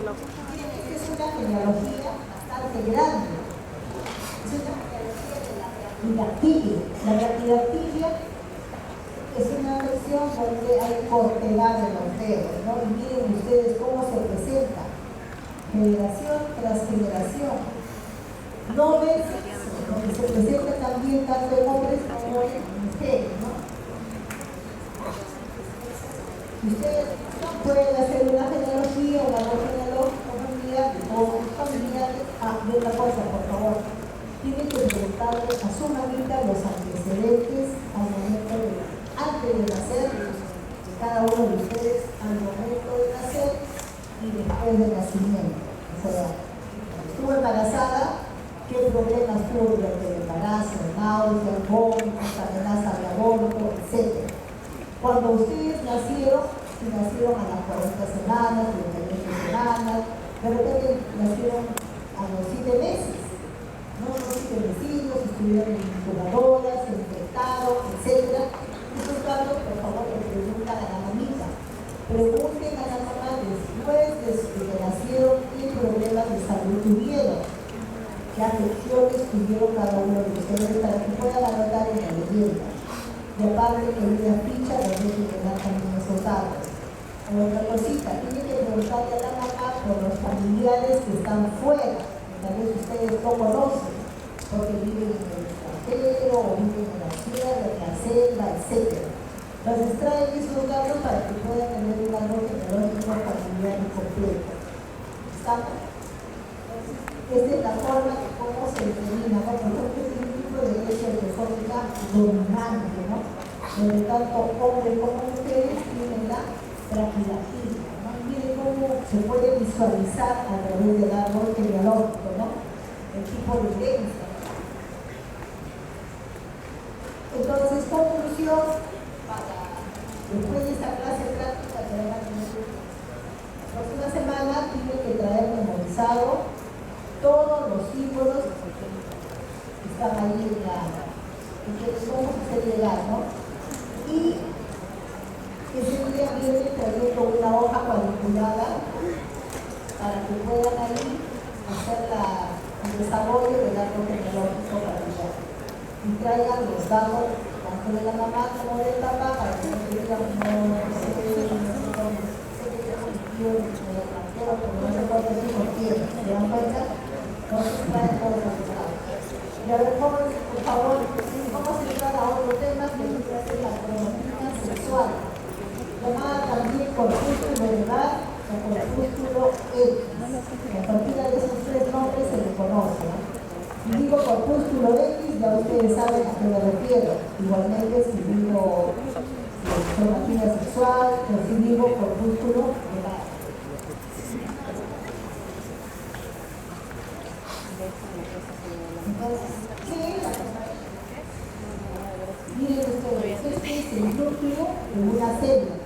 Esta es una genealogía bastante grande. Es una genealogía de la brachydactilia. La brachydactilia es una versión donde hay cortedad de los dedos, ¿no? Y miren ustedes cómo se presenta. Generación tras generación. No ves lo que se presenta también tanto en hombres como en mujeres, ¿no? Ustedes no pueden hacer una genealogía o una genealógica familiar o familiares. De otra cosa, por favor. Tienen que preguntarle a su mamita los antecedentes al momento antes de nacer, de cada uno de ustedes al momento de nacer y después del nacimiento. O sea, cuando estuvo embarazada, qué problemas tuvo durante el embarazo, náusea, vómitos, amenaza de aborto, etc. Cuando ustedes nacieron, si nacieron a las 40 semanas, 38 semanas, de repente nacieron a los 7 meses, ¿no? Los 7 vecinos, estuvieron en incubadoras, se infectaron, etc. Esos datos, por favor, le preguntan a la mamita. Pregunten a la mamá después de que nacieron qué problemas de salud tuvieron, qué afecciones tuvieron cada uno de ustedes para que puedan anotar en la leyenda. Y aparte que en una ficha donde hay que dar también esos datos. Otra cosita, tienen que preguntarle a la mamá por los familiares que están fuera, que tal vez ustedes no conocen, porque viven en el extranjero o viven en la sierra, en la selva, etc. Entonces traen esos datos para que puedan tener un árbol genealógico familiar y completo. ¿Estamos? Entonces, esta es la forma de cómo se determina, ¿no? Por ejemplo, este es un tipo de herencia autosómica dominante, ¿no? Donde tanto hombres como mujeres tienen la brachydactilia, ¿no? Miren cómo se puede visualizar a través del árbol genealógico, ¿no? El tipo de herencia. Entonces, conclusión, después de esta clase práctica que van a tener la próxima semana, tienen que traer memorizado todos los símbolos que están ahí en la y que les vamos a hacer llegar, ¿no? Y ese día viene trayendo una hoja cuadriculada para que puedan ahí hacer el desarrollo del árbol genealógico familiar. Y traigan los datos tanto de la mamá como del papá para que no se digan no sé qué ¿se dan cuenta? Entonces traen todos los datos. Y a ver, jóvenes, por favor, vamos a entrar a otro tema que es la cromatina sexual, llamada también corpúsculo edad o corpúsculo X. A partir de esos tres nombres se le conoce, ¿no? Si digo corpúsculo X, ya ustedes saben a qué me refiero. Igualmente, si digo cromatina sexual, o si digo corpúsculo edad. Entonces, ¿qué es la cromatina? Miren ustedes, este es el núcleo de una célula.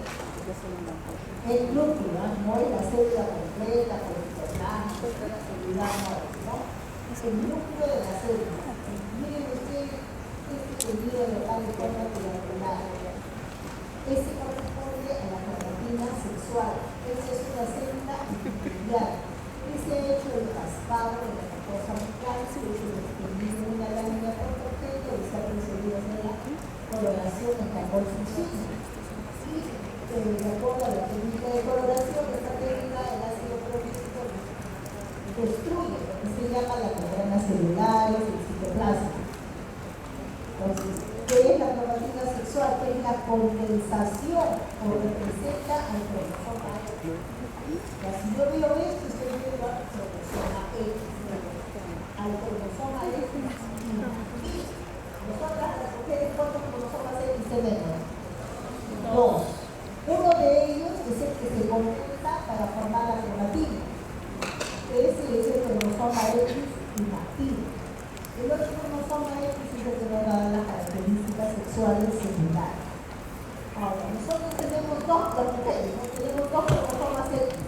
El núcleo, no es la célula completa, con el personaje, la célula, no. Es el núcleo de la célula. Miren ustedes, este tejido local de forma triangular. Este corresponde a la cromatina sexual. Esta es una célula epitelial. Este ha hecho el raspado de la mucosa bucal, se ha extendido una lámina por objeto y se ha procedido a la coloración en carbón sucesivo. Y de acuerdo a la técnica de coloración, esta técnica el ácido proteínico destruye lo que se llama la membrana celular y el citoplasma. Entonces, ¿qué es la cromatina sexual? Que es la condensación o representa al cromosoma X. Si yo veo esto, estoy viendo al cromosoma X. Al cromosoma X. Y nosotras, las mujeres, ¿cuántos cromosomas X tenemos? 2. Uno de ellos es el que se condensa para formar la cromatina. Ese es el cromosoma X inactivo. El otro cromosoma X es el que nos da las características sexuales secundarias. Ahora, nosotros tenemos dos, las mujeres, ¿no? Tenemos dos cromosomas X.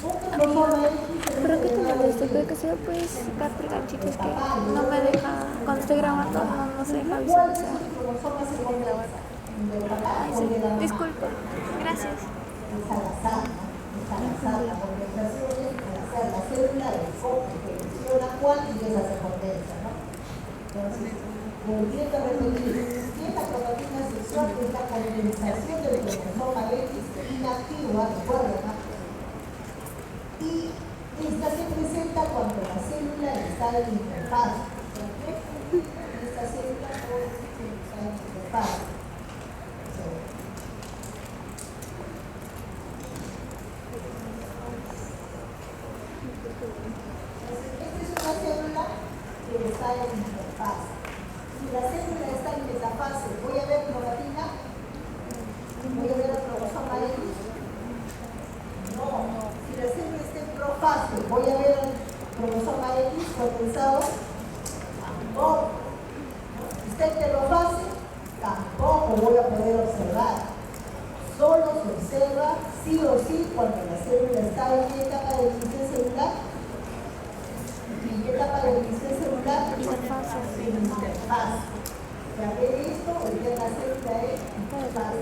Un cromosoma X Creo que tengo esto, creo que se lo puedes cargar, chicos, que no me deja, cuando estoy grabando, no se deja ¿Cuál de visualizar. esos cromosomas se condensa? ¿El del papá Ay, o sí, el de la mamá? disculpa, gracias. El Salazar, ¿no? la condensación es al hacer la célula del foco que funciona cuando empieza se condensa, ¿no? Entonces, volviendo a repetir, si es la cromatina sexual es la condensación del cromosoma X inactiva, recuerden, ¿no? Y esta se presenta cuando la célula está en interfaz. Esta célula está en interfaz. Está en interfaz. Si la célula está en metafase, ¿voy a ver cromatina? ¿Voy a ver el cromosoma X? No. Si la célula está en profase, ¿voy a ver el cromosoma X condensado? Tampoco. Si está en telofase, tampoco voy a poder observar. Solo se observa sí o sí cuando la célula está en qué etapa de división celular. ¿En qué etapa de división celular? En interfaz. Ya ver esto, hoy día la célula es interfaz.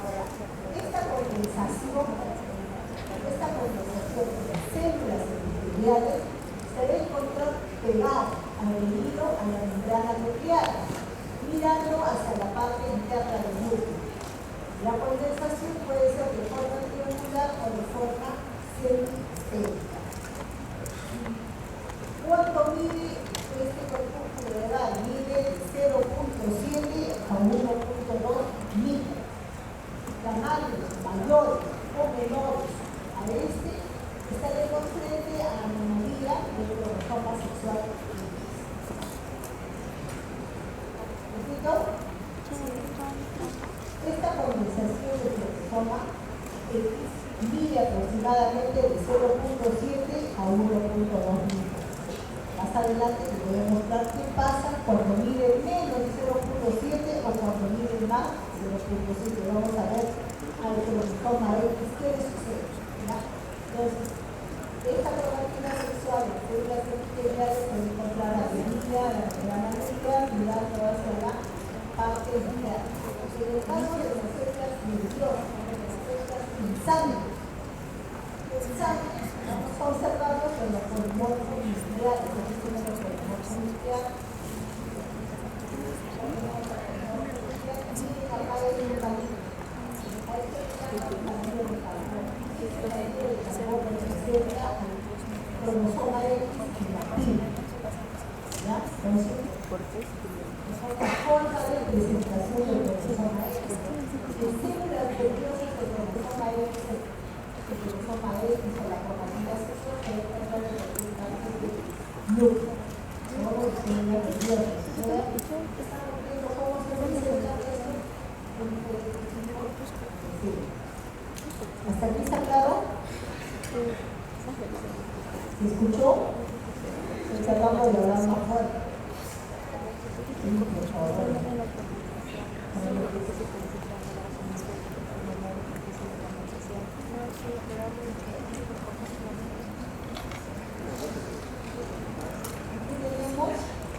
Ahora, esta condensación de las células epiteliales se debe encontrar pegada, adherido a la membrana nuclear, mirando hacia la parte interna del núcleo. La condensación puede ser de forma triangular o de forma semicélica. ¿Cuánto mide este corpúsculo de edad? Mide de 0.7 a 1.2 micros. Tamaños mayores o menores a este estaremos frente a la anomalía del cromosoma sexual. ¿Repito? Esta condensación del cromosoma X mide aproximadamente de 0.7 a 1.2 micros. Más adelante les voy a mostrar qué pasa cuando mide menos de 0.7 o cuando mide más de 0.7. Vamos a ver al cromosoma X qué le sucede, ¿ya? Entonces, esta cromatina sexual en células epiteliales se encuentra adherida a la membrana nuclear mirando hacia la parte interna. En el caso de las células nerviosas, de las células insanguíneas, vamos a observarlo con los polimorfos nucleares. Aquí tenemos los polimorfos nucleares. Miren acá hay un palito. A esto le llaman palillo de carbón. Este palillo de carbón representa el cromosoma X inactivo. ¿Ya? Entonces, es una forma de presentación del cromosoma X. En células nerviosas del cromosoma X, el cromosoma X o la cromatina sexual se encuentra en los resultantes de núcleo. Son las células nerviosas. ¿Estamos viendo cómo se presenta esto? ¿Hasta aquí está claro? ¿Se escuchó? Estoy tratando de hablar más fuerte. Sí, por favor.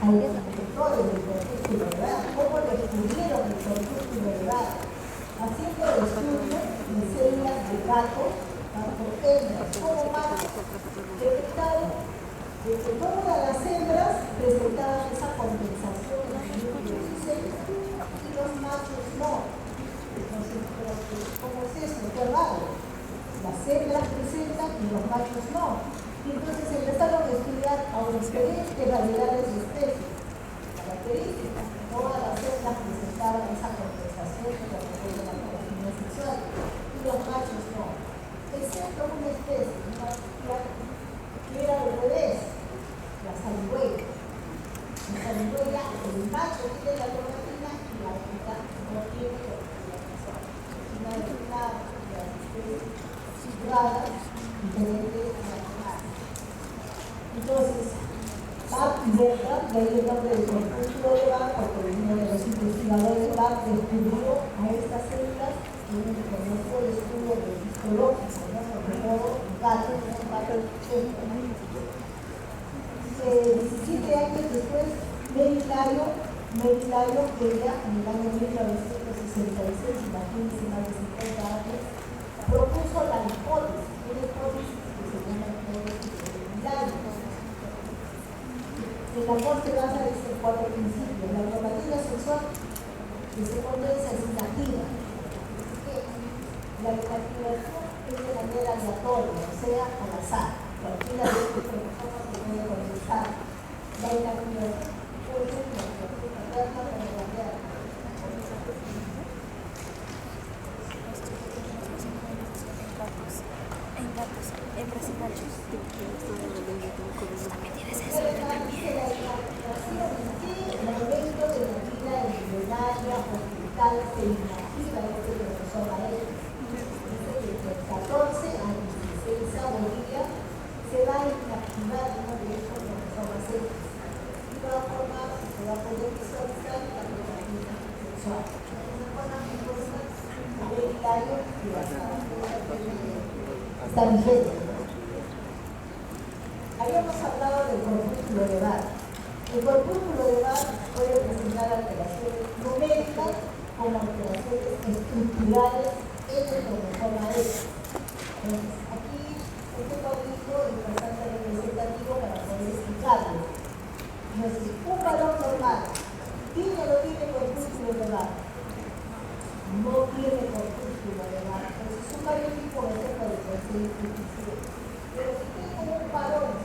Al detector del corpúsculo de edad, cómo descubrieron el corpúsculo de edad, haciendo estudios de células de gato, tanto hembras como machos, detectaron que todas las hembras presentaban esa compensación en el núcleo de sus células y los machos no. Entonces, ¿cómo es eso? Qué raro. Las hembras presentan y los machos no. Y entonces empezaron a estudiar a diferentes variedades de especies, características. Todas las hembras presentaban esa compensación de la cromatina sexual y los machos no, excepto una especie, que era al revés, la zarigüeya. La zarigüeya, el macho tiene la cromatina y la hembra no tiene cromatina sexual. Una de las especies raras diferentes a las demás. Entonces, Bach y Bertrand, de ahí el nombre del corpúsculo de Bach, porque uno de los investigadores de Bach descubrió a estas células que uno conoce el estudio del histológico, ¿no? Sobre todo en gatos, ¿no? 17 años después, Merilario, que ella en el año 1966, imagínense, más de 50 años, propuso la hipótesis se basa en estos cuatro principios. La normativa sexual que se condensa es inactiva. La activación es de manera aleatoria, o sea, al azar. Cualquiera de estos cromosomas se puede condensar. La inactivación puede ser una activación materna o materna. Se inactiva este cromosoma X. Dice que de 14 a 16 días se va a inactivar uno de estos cromosomas X y va a formar, se va a poder visualizar la proteína sexual. Entonces, forma entonces hereditario que va a estar vigente. Habíamos hablado del corpúsculo de Barr. El corpúsculo de Barr puede presentar alteraciones numéricas como alteraciones estructurales en el cromosoma X. Entonces, aquí este cuadrito es bastante representativo para poder explicarlo. Entonces, un varón normal, ¿tiene o no tiene corpúsculo de Barr? No tiene corpúsculo de Barr. Entonces, un variotipo va a ser para el pero si tiene un varón,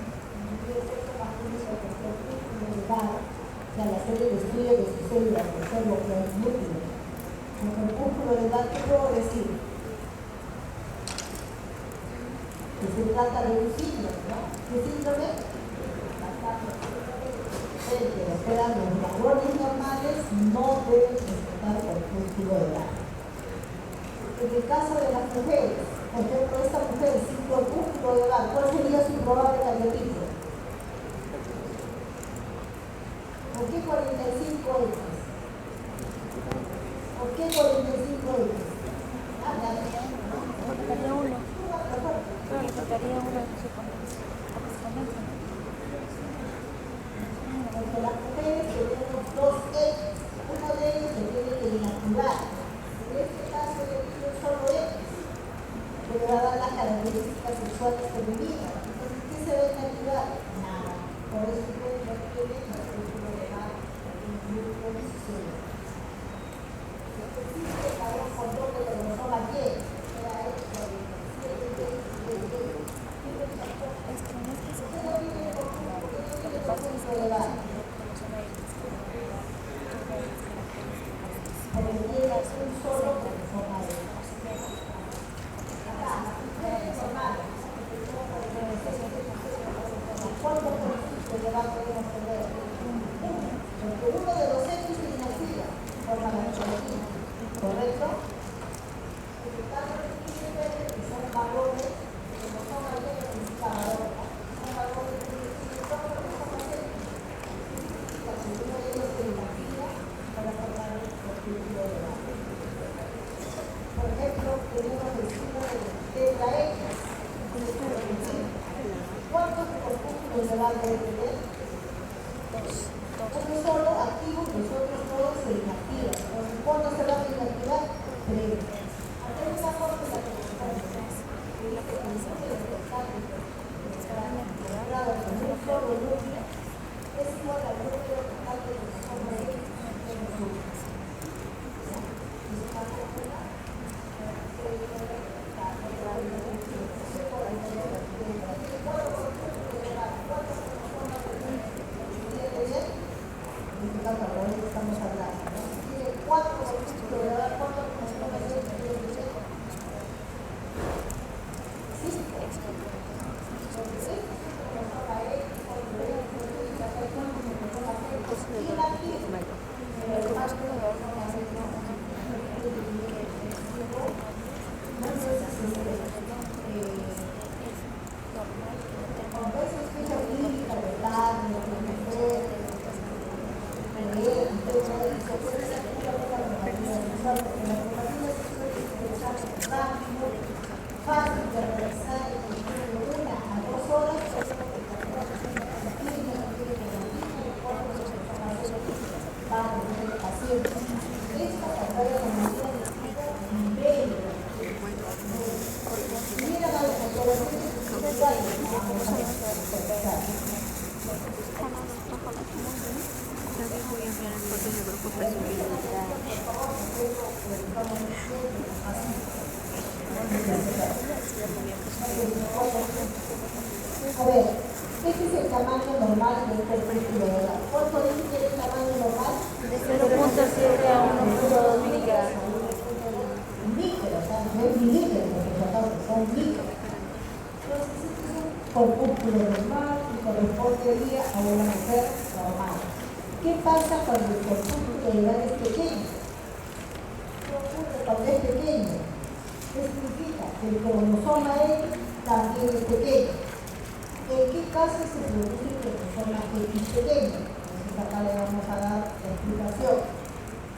que es sexo masculino con corpúsculo de Barr, o sea, la serie de estudio de sus células, que son los que es múltiples, el corpúsculo de Barr, ¿qué puedo decir? Que se trata de un síndrome, ¿no? ¿Qué síndrome? O sea, los varones normales no deben presentar corpúsculo de Barr. En el caso de las mujeres, por ejemplo, esta mujer sin corpúsculo de Barr, ¿cuál sería su probable cariotipo? ¿Por qué 45X? ¿Por qué 45X? Porque faltaría uno. Pero le faltaría uno de su Porque las mujeres tenemos dos X, uno de ellos se tiene que inactivar. En este caso yo quiero solo X, que le va a dar las características sexuales femeninas. Entonces, ¿qué se va a inactivar? Nada. Por eso ustedes no tienen el círculo de Barr en el grupo de sucede. Existe para un control de cromosoma Y, era X, ¿correcto? Son valores que no son valores que son valores, son valores que son valores que uno de ellos se imagina para formar el corpúsculo de Barr. Por ejemplo, tenemos el signo de tetra X. ¿Cuántos corpúsculos de Barr debe tener? Uno solo activo y los otros todos se inactivan. Entonces, ¿cuántos se van a inactivar? 3. Acá hay una cosa en la que un solo núcleo es igual al número total de los hombres en los núcleos. Estamos hablando. Tiene 4 corpúsculos de Barr, ¿cuántos cromosomas tiene? 5. Fácil de realizar en 1 a 2 horas. Esta pantalla comercial es bello. Mira la fotografía. A ver, este es el tamaño normal de este círculo de edad. ¿Cuánto dice que es el tamaño normal? De 0.7 a 1.2 miligramos. Micro, o sea, no es milímetros, son micros. Entonces, este es un corpúsculo normal y correspondería a una mujer normal. ¿Qué pasa cuando el corpúsculo de edad es pequeño? ¿Qué ocurre cuando es pequeño? ¿Qué significa? Que el cromosoma X también es pequeño. ¿En qué caso se produce el cromosoma X pequeño? Entonces acá le vamos a dar la explicación.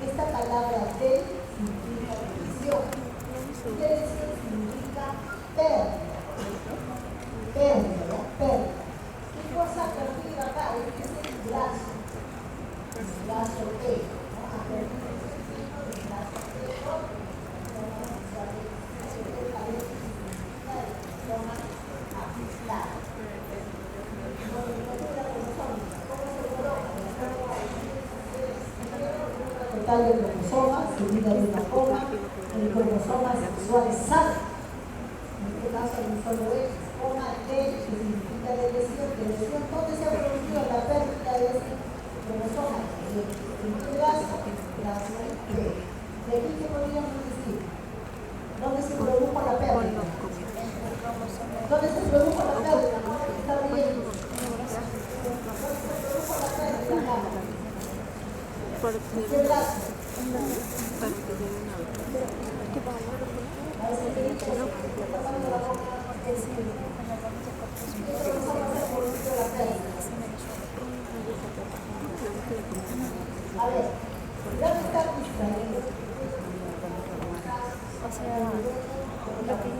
Esta palabra del significa división. División significa pérdida. Pérdida, ¿no? Pérdida. ¿Qué cosa perdida acá? Este es el brazo. El brazo T. ¿No? A perder el sentido del brazo T. Total de cromosomas, seguida de una coma, el cromosoma sexual sano. En este caso hay un solo X, coma, T, que significa de lesión. ¿Dónde se ha producido la pérdida de ese cromosoma? En qué brazo, brazo T. De aquí que podríamos decir, ¿dónde se produjo la pérdida? ¿Dónde se produjo la pérdida? Está bien. ¿Dónde se produjo la pérdida? ¿En qué brazo? A ver, ¿dónde está Cristal? O sea, lo que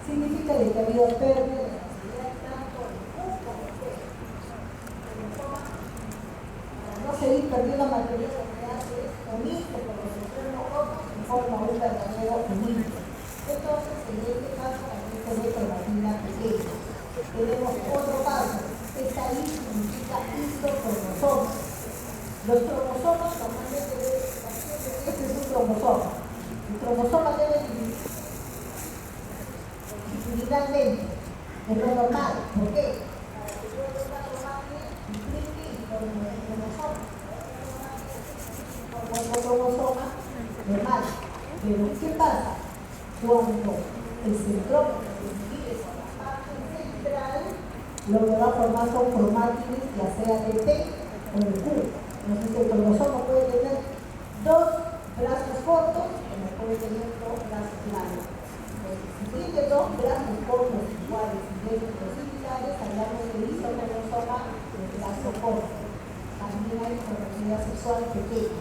Significa que ha habido pérdida de la actividad tanto en el como en el cromosoma. Para no seguir perdiendo material, lo que hace es unirse con los extremos en forma de un verdadero unirse. Entonces, en este caso, aquí se ve cromatina pequeña. Tenemos otro caso. Esta I significa isocromosoma. Los cromosomas normalmente deben, este es un cromosoma. El cromosoma debe dividirse longitudinalmente, es lo normal. ¿Por qué? Para que yo de una cromatina implique y forme el cromosoma. Como el cromosoma normal. Pero ¿qué pasa? Cuando el centrómero se divide con la parte central, lo que va a formar son cromátides, ya sea de T o de Q. Entonces el cromosoma puede tener dos brazos cortos, como puede tener dos brazos largos. Si tiene dos brazos cortos iguales y idénticos similares, hablamos de isocromosoma de brazo corto. También hay cromatina sexual pequeña.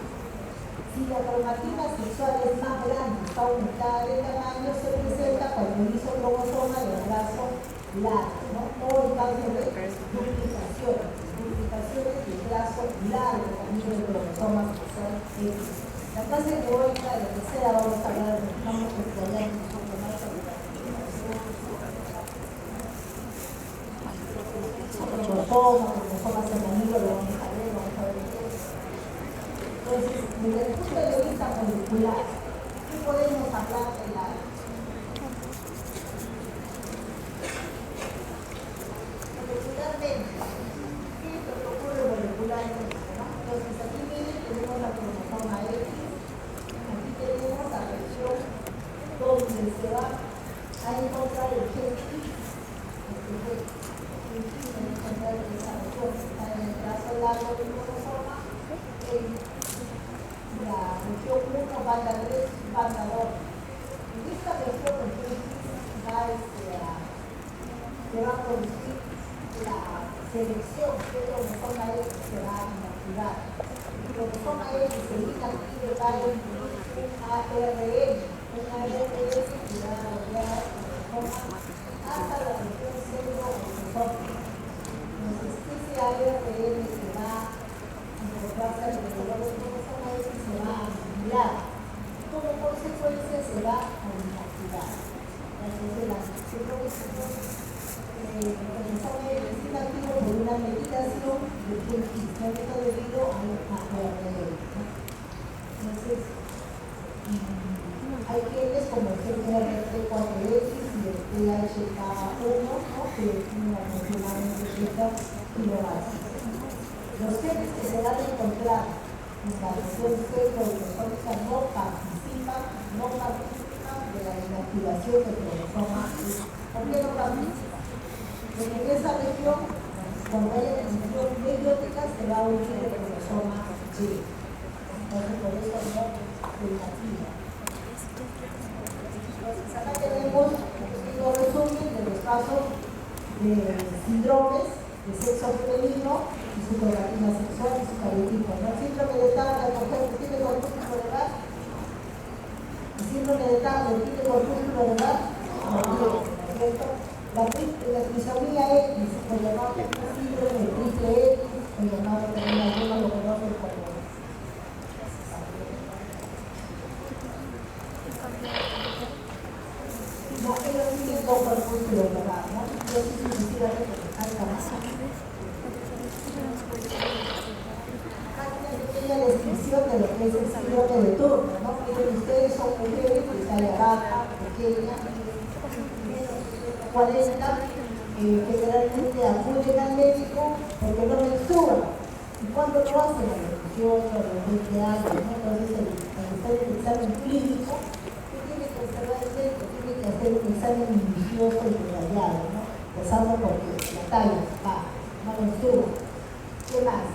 Si la cromatina sexual es más grande, está aumentada de tamaño, se presenta cuando el isocromosoma del brazo largo, ¿no? O en caso de duplicaciones del brazo largo, también del cromosoma sexual X. La clase teórica de la tercera vamos a hablar de los campos que se hablan un poco más sobre la cromosomas femenino, lo vamos a ver, Entonces, desde el punto de vista molecular, ¿qué podemos hablar de la molecularmente? ¿Qué es lo que ocurre molecularmente? Entonces, aquí miren, tenemos la cromosoma X, aquí tenemos la región encontrar el gen I, encontrar esa región que está en el trazo largo del cromosoma, en la región 1, banda 3, banda 2. En esta región el gen I va a producir la selección de cromosoma X que se va a inactivar. El cromosoma X se inactive va a incluir un ARN, que va a rodear el cromosoma hasta la región centro-autosómica. Entonces, ese ARN que va a encontrarse alrededor del cromosoma X se va a aniquilar. Como consecuencia se va a inactivar. Entonces, la el cromosoma X es inactivo por una metilación del gen I, esto debido al ARN. Entonces, hay genes como el gen RT4X y el PHK1, ¿no? Que tienen aproximadamente 30 kilobases. Los genes que se van a encontrar en la región centro-autosómica no participan de la inactivación del cromosoma X. ¿Por qué no participan? Porque en esa región, cuando haya función meiótica, se va a unir el cromosoma Y. Entonces, por eso no se inactiva. Entonces, acá tenemos un pequeño resumen de los casos de síndromes de sexo femenino y su cromatina sexual y su cariotipo. ¿No? El síndrome de Turner, por ejemplo, tiene corpúsculo de Barr. El síndrome de Turner tiene corpúsculo de Barr. ¿Cierto? La trisomía X, o llamado síndrome triple X, o llamado también algunos lo conocen como. No, ellos tienen dos corpúsculos de Barr, ¿no? Yo sí sucesivamente alta más. Acá hay una pequeña descripción de lo que es el síndrome de Turner, ¿no? Miren, ustedes son mujeres de talla baja, pequeña, 40, generalmente acuden al médico porque no menstruan. ¿Y cuándo lo hacen? A los 18, a los 20 años, ¿no? Entonces, al hacer el examen clínico, ¿qué tiene que observar el médico? Tiene que hacer un examen minucioso y detallado, ¿no? Empezando por la talla, no menstrua. ¿Qué más?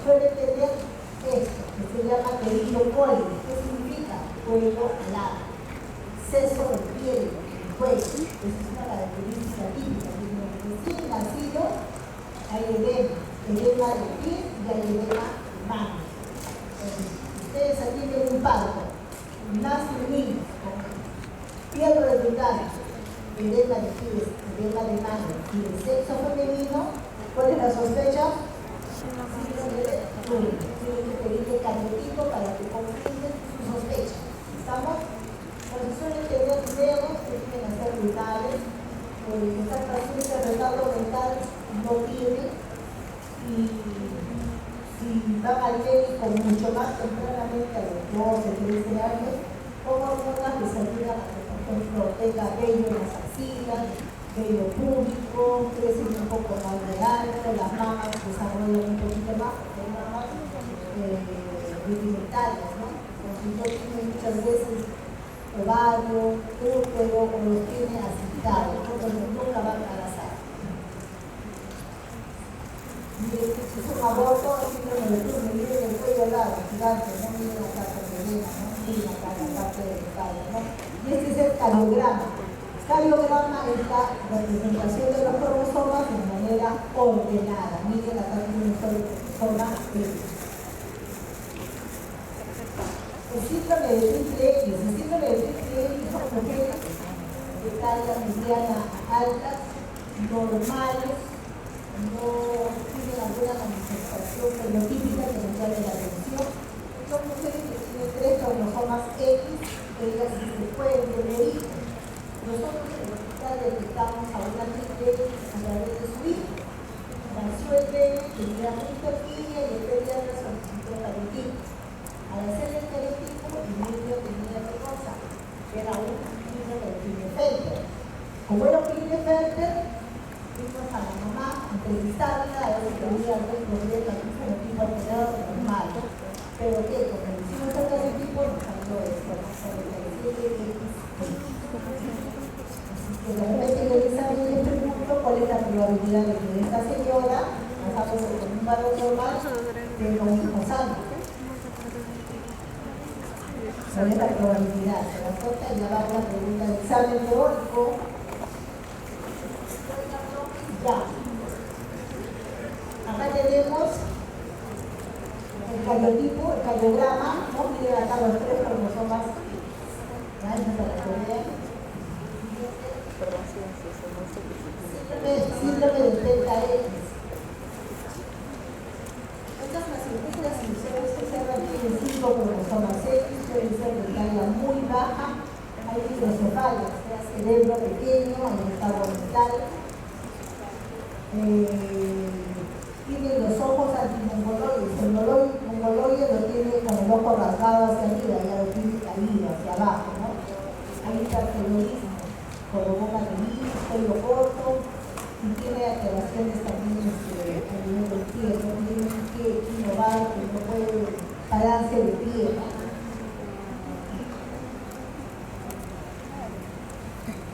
Suele tener esto, que se llama terigocoli. ¿Qué significa? Cuello alado. Seso de piel. Pues, esa es una característica típica, que recién nacido hay edema de piel y hay edema de manos. Ustedes atienden un parto, nacen niños con piel redundante, edema de pies, edema de manos y el sexo femenino, ¿cuál es la sospecha? Síndrome de Turner. Tienen que pedirle cariotipo para que confirmen su sospecha. ¿Estamos? Entonces suelen tener dedos que tienen que ser brutales, esta paciente de retardo mental no tiene, y si van al médico mucho más tempranamente, a los 12, 13 años, con hormonas les ayudan a que, por ejemplo, tenga vello en las axilas, vello púbico, crecen un poco más de alto, las mamas desarrollan un poquito más, porque hay mamas rudimentarias, ¿no? Los hijos tienen muchas veces ovario, útero, o los tiene asentados, entonces nunca va a embarazar. Miren, si es un aborto, es síndrome de Turner, miren el cuello largo, gigante, no miren la parte de vena, no miren acá la parte de espalda, ¿no? Y este es el cariograma. Cariograma es la representación de los cromosomas de manera ordenada. Miren acá tiene una forma de el síndrome de triple X. El síndrome de triple X son mujeres de talla mediana a alta, normales, no tienen alguna manifestación fenotípica que nos llame la atención. Son mujeres que tienen 3 cromosomas X, ellas se pueden tener hijos. Nosotros en el hospital detectamos a una triple X a través de su hijo. Nació el bebé, tenía muy pequeña y el pediatra solicitó cariotipo. Al hacer el cariotipo, el niño tenía otra cosa, que era un niño de Klinefelter. Como era un Klinefelter, fuimos a la mamá a entrevistarla a ver si tenía algún problema de un fenotipo alterado normal. Pero que como le hicimos el cariotipo, nos salió esto, ¿no? con esta probabilidad. ¿Se da cuenta? Ya va una pregunta de examen teórico. Ya. Acá tenemos el cariotipo, el cariograma, ¿no? Miren acá los tres cromosomas. ¿Ya? No se recuerdan. Síndrome del delta X. Estas clasificaciones tienen 5 cromosomas X, pueden ser de talla muy baja, hay microcefalia, o sea, cerebro pequeño, hay estado mental. Tienen los ojos antimongoloides. El mongoloide lo tiene con el ojo rasgado hacia arriba, ya lo tiene caído hacia abajo, ¿no? Hay hipertelorismo, como boca de niño, cuello corto, y tiene alteraciones también a nivel del pie, no tiene un pie innovado que no puede pararse de pie.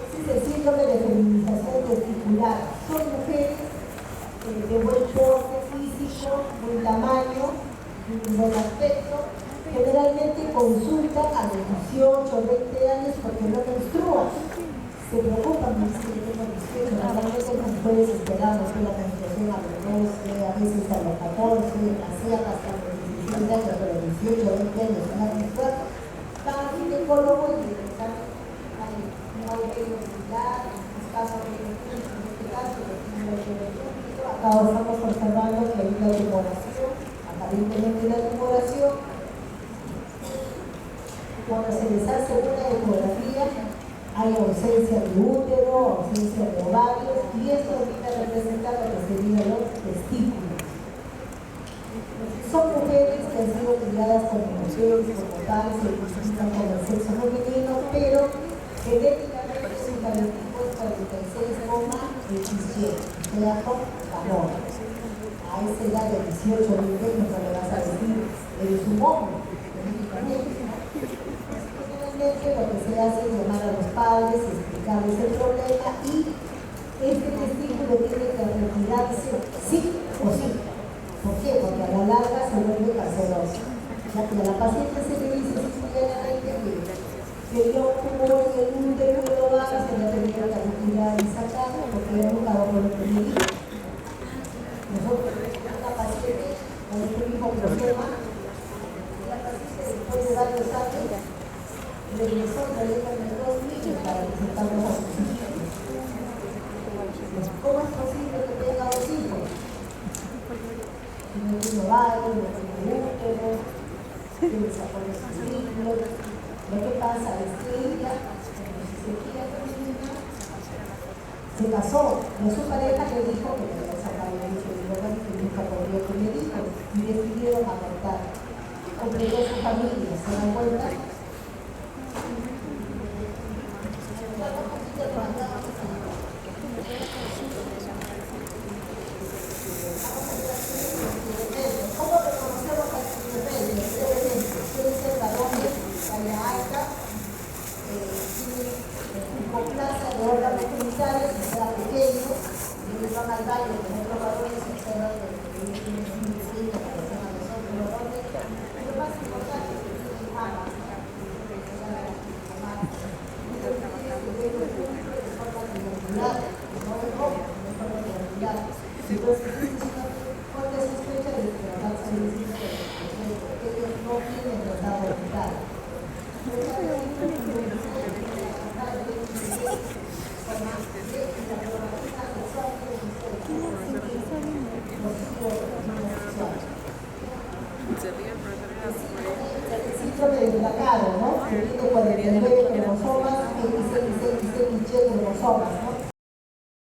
Ese es el síndrome de feminización testicular. Son mujeres de buen porte físico, buen tamaño, buen aspecto. Generalmente consultan a los 18 o 20 años porque no menstruan. Se preocupan, no sé si tengo 18, normalmente las mujeres esperamos que la menstruación a los 12, a veces a los 14, así hasta los 16 años, pero 18 o 20 años van a menstruar. Van al ginecólogo y le examen hay un ovario similar, un caso de en este caso, acá estamos observando que hay una tumoración, aparentemente la tumoración. Cuando se les hace una ecografía, hay ausencia de útero, ausencia de ovarios, y esto ahorita representa lo que serían los testículos. Son mujeres que han sido criadas como mujeres, como tal, se identifican con el sexo femenino, pero genéticamente su cariotipo es 46,17, o sea, con varón. A esa edad de 18 o 20 años no le vas a decir, eres un hombre, genéticamente. Lo que se hace es llamar a los padres, explicarles el problema y este testículo tiene que retirarse sí o sí. ¿Por qué? Porque a la larga se vuelve canceroso. Ya que a la paciente se le dice simplemente que yo como el útero y el ovario se le tendría que retirar y sacar porque yo nunca lo puedo pedir. Nosotros tenemos una paciente con este mismo problema y la paciente después de varios años regresó trayéndome 2 niños para presentarlos a sus hijos. ¿Cómo es posible que tenga 2 hijos? No tiene ovario, no tiene útero, tiene desarrollo ciclo. Lo que pasa es que ella, cuando se quiere femenina, se casó. No su pareja le dijo que le iba a sacar el hijo de órgano y que nunca podría tener hijos. Y decidieron abortar. Completó su familia, ¿se dan cuenta? ¿Cómo reconocemos a los rebeldes? Pueden ser varones, talla alta, tiene hipoplasia de órganos genitales, que sea pequeño, y ellos van al baño con otros varones y observan que tienen un diseño que hacen a los otros varones. Lo más importante es que tienen amas. Entonces, ¿cuál es sospecha de que la raza es porque ellos no tienen tratado vital? El síndrome del placado, ¿no? Que tiene 49 cromosomas, XXXXY cromosomas.